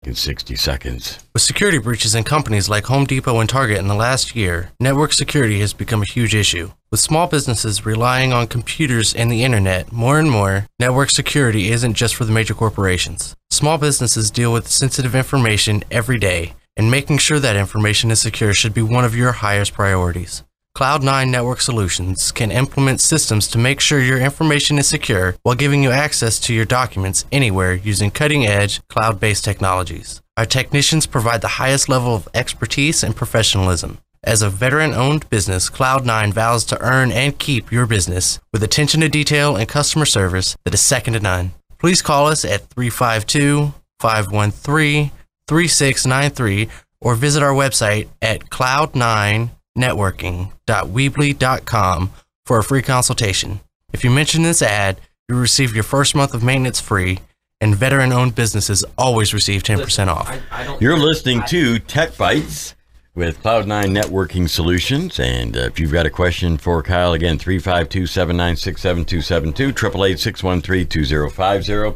In 60 seconds. With security breaches in companies like Home Depot and Target in the last year, network security has become a huge issue. With small businesses relying on computers and the internet more and more, network security isn't just for the major corporations. Small businesses deal with sensitive information every day, and making sure that information is secure should be one of your highest priorities. Cloud9 Network Solutions can implement systems to make sure your information is secure while giving you access to your documents anywhere using cutting-edge, cloud-based technologies. Our technicians provide the highest level of expertise and professionalism. As a veteran-owned business, Cloud9 vows to earn and keep your business with attention to detail and customer service that is second to none. Please call us at 352-513-3693 or visit our website at cloud9networking.weebly.com for a free consultation. If you mention this ad, you'll receive your first month of maintenance free, and veteran-owned businesses always receive 10% off. You're listening to Tech Bytes with Cloud9 Networking Solutions, and if you've got a question for Kyle, again, 352-796-7272, 888-613-2050,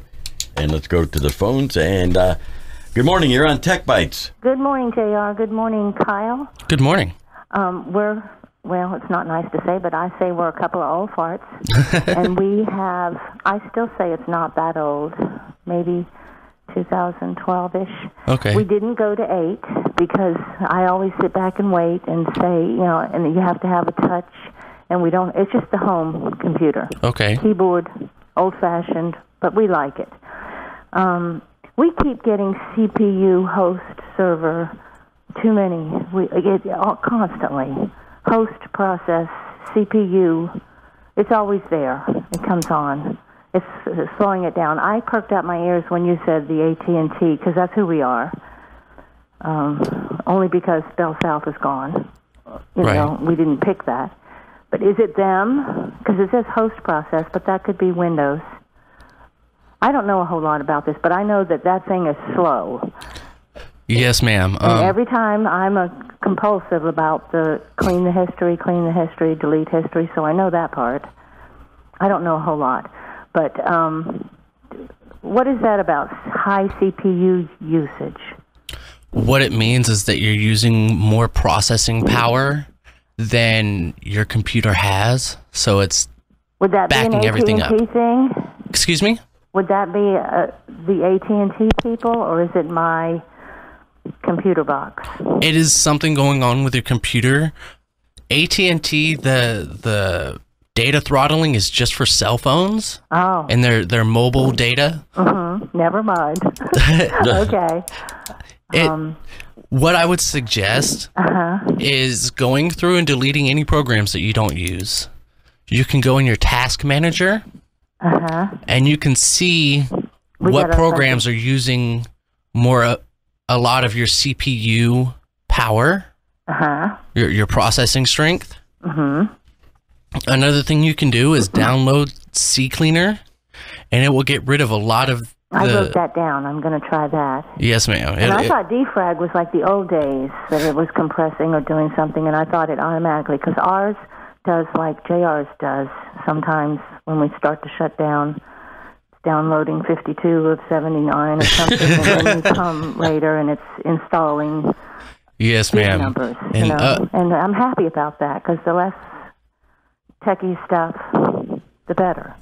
and let's go to the phones. And good morning, you're on Tech Bytes. Good morning, JR. Good morning, Kyle. Good morning. Well, it's not nice to say, but I say we're a couple of old farts. And I still say it's not that old, maybe 2012-ish. Okay. We didn't go to 8 because I always sit back and wait and say, and you have to have a touch, and we don't, it's just the home computer. Okay. Keyboard, old-fashioned, but we like it. We keep getting CPU, host, server, too many. We get constantly. Host, process, CPU, it's always there. It comes on. It's slowing it down. I perked up my ears when you said the AT&T, because that's who we are. Only because Bell South is gone. Right. We didn't pick that. But is it them? Because it says host process, but that could be Windows. I don't know a whole lot about this, but I know that thing is slow. Yes, ma'am. And every time I'm compulsive about the clean the history, delete history, so I know that part. I don't know a whole lot. But what is that about high CPU usage? What it means is that you're using more processing power than your computer has, so it's Would that backing be an everything AT&T up. thing? Excuse me? Would that be the AT&T people, or is it my computer box? It is something going on with your computer. AT&T, the data throttling is just for cell phones. Oh. And their mobile data. Never mind. Okay. What I would suggest is going through and deleting any programs that you don't use. You can go in your task manager and you can see what programs are using a lot of your CPU power, your processing strength. Another thing you can do is download CCleaner, and it will get rid of a lot of I wrote that down. I'm going to try that. Yes, ma'am. And I thought defrag was like the old days, that it was compressing or doing something, and I thought it automatically, because ours does like JR's does. Sometimes when we start to shut down, it's downloading 52 of 79 or something, and then you come later and it's installing yes, ma'am. numbers. And I'm happy about that, because the less techie stuff, the better.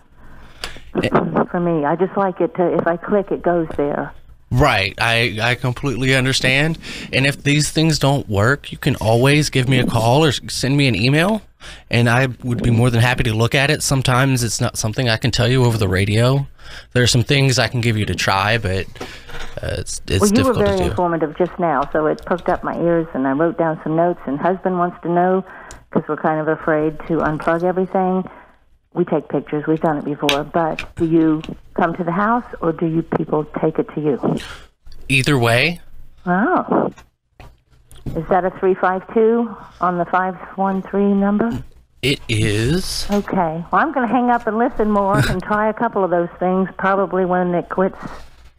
For me, I just like it to, if I click, it goes there. Right. I completely understand. And if these things don't work, you can always give me a call or send me an email, and I would be more than happy to look at it. Sometimes it's not something I can tell you over the radio. There are some things I can give you to try, but it's difficult to do. Well, you were very informative just now, so it perked up my ears, and I wrote down some notes, and husband wants to know, because we're kind of afraid to unplug everything. We take pictures. We've done it before. But do you come to the house, or do you people take it to you? Either way. Oh. Is that a 352 on the 513 number? It is. Okay. Well, I'm going to hang up and listen more and try a couple of those things, probably when it quits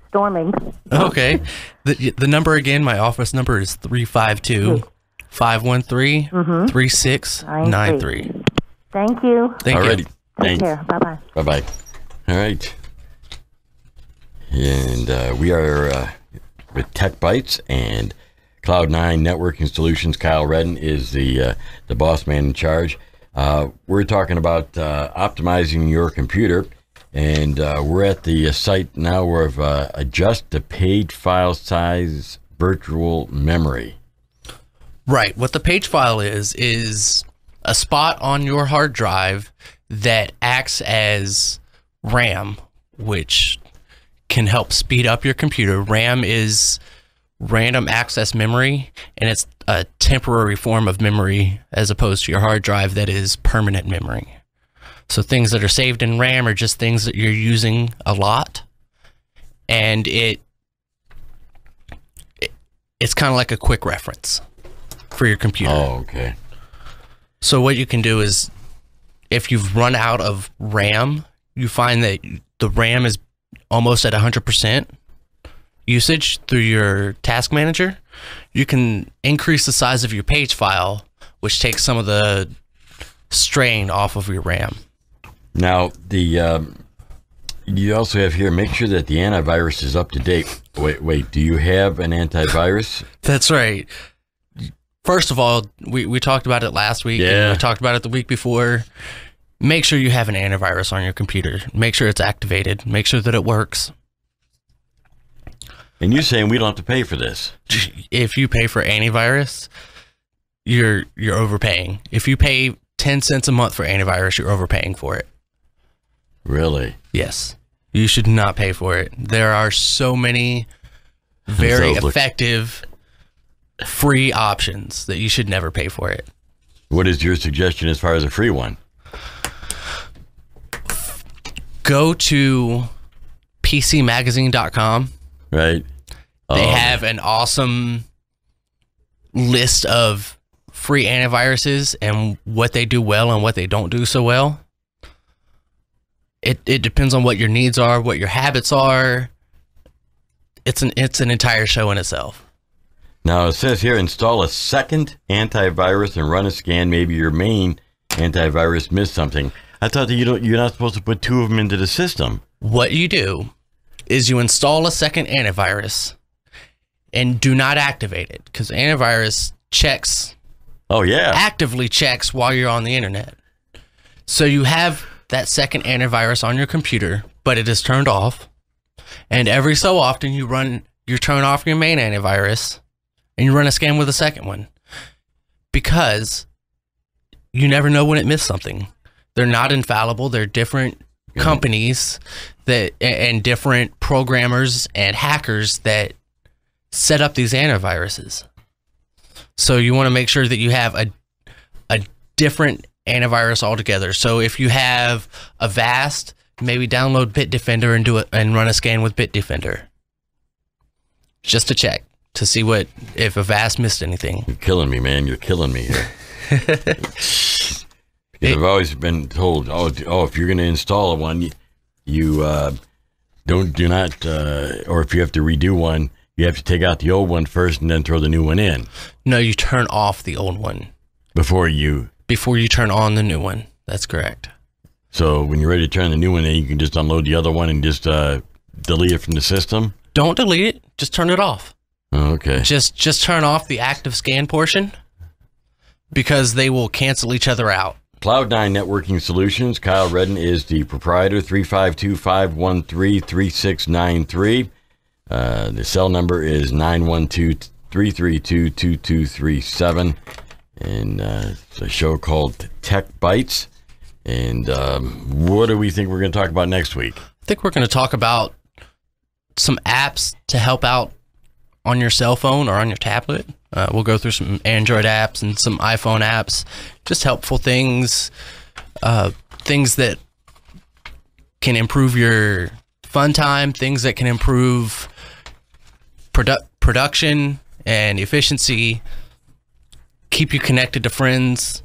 storming. Okay. The number again, my office number is 352-513-3693. Thank you. Thank you. Take care. Bye-bye. Bye-bye. All right. And we are with Tech Bytes and Cloud9 Networking Solutions. Kyle Redden is the boss man in charge. We're talking about optimizing your computer, and we're at the site now where adjust the page file size virtual memory. Right. What the page file is a spot on your hard drive that acts as RAM, which can help speed up your computer. RAM is random access memory, and it's a temporary form of memory as opposed to your hard drive that is permanent memory. So things that are saved in RAM are just things that you're using a lot, and it's kind of like a quick reference for your computer. Oh, okay. So what you can do is, if you've run out of RAM, you find that the RAM is almost at 100% usage through your task manager, you can increase the size of your page file, which takes some of the strain off of your RAM. Now, you also have here, make sure that the antivirus is up to date. Wait, do you have an antivirus? That's right. First of all, we talked about it last week. Yeah. And we talked about it the week before. Make sure you have an antivirus on your computer. Make sure it's activated. Make sure that it works. And you're saying we don't have to pay for this? If you pay for antivirus, you're overpaying. If you pay 10 cents a month for antivirus, you're overpaying for it. Really? Yes. You should not pay for it. There are so many very effective free options that you should never pay for it. What is your suggestion as far as a free one? Go to PCMagazine.com. Right. They have an awesome list of free antiviruses and what they do well and what they don't do so well. It depends on what your needs are, what your habits are. It's an entire show in itself. Now, it says here, install a second antivirus and run a scan. Maybe your main antivirus missed something. I thought that you're not supposed to put two of them into the system. What you do is you install a second antivirus and do not activate it, because antivirus checks. Oh, yeah. Actively checks while you're on the internet. So you have that second antivirus on your computer, but it is turned off. And every so often you turn off your main antivirus and you run a scan with a second one, because you never know when it missed something. They're not infallible. They're different companies and different programmers and hackers that set up these antiviruses. So you want to make sure that you have a different antivirus altogether. So if you have Avast, maybe download Bitdefender and run a scan with Bitdefender, just to check to see if Avast missed anything. You're killing me, man. You're killing me here. I've always been told, if you're going to install one, you do not, or if you have to redo one, you have to take out the old one first and then throw the new one in. No, you turn off the old one before you turn on the new one. That's correct. So when you're ready to turn the new one in, you can just unload the other one and just delete it from the system? Don't delete it. Just turn it off. Oh, okay. Just turn off the active scan portion, because they will cancel each other out. Cloud9 Networking Solutions. Kyle Redden is the proprietor. 352-513-3693. The cell number is 912-332-2237. And it's a show called Tech Bytes. And what do we think we're going to talk about next week? I think we're going to talk about some apps to help out on your cell phone or on your tablet. We'll go through some Android apps and some iPhone apps, just helpful things, things that can improve your fun time, things that can improve production and efficiency, keep you connected to friends,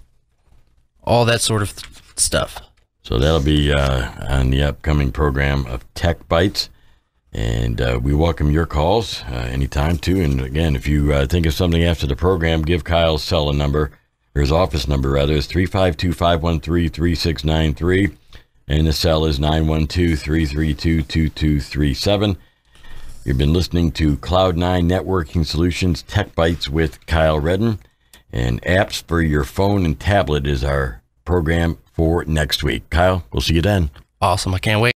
all that sort of stuff. So that'll be on the upcoming program of Tech Bytes. And we welcome your calls anytime, too. And again, if you think of something after the program, give Kyle's cell number, or his office number, rather, is 352-513-3693. And the cell is 912-332-2237. You've been listening to Cloud9 Networking Solutions Tech Bytes with Kyle Redden. And apps for your phone and tablet is our program for next week. Kyle, we'll see you then. Awesome. I can't wait.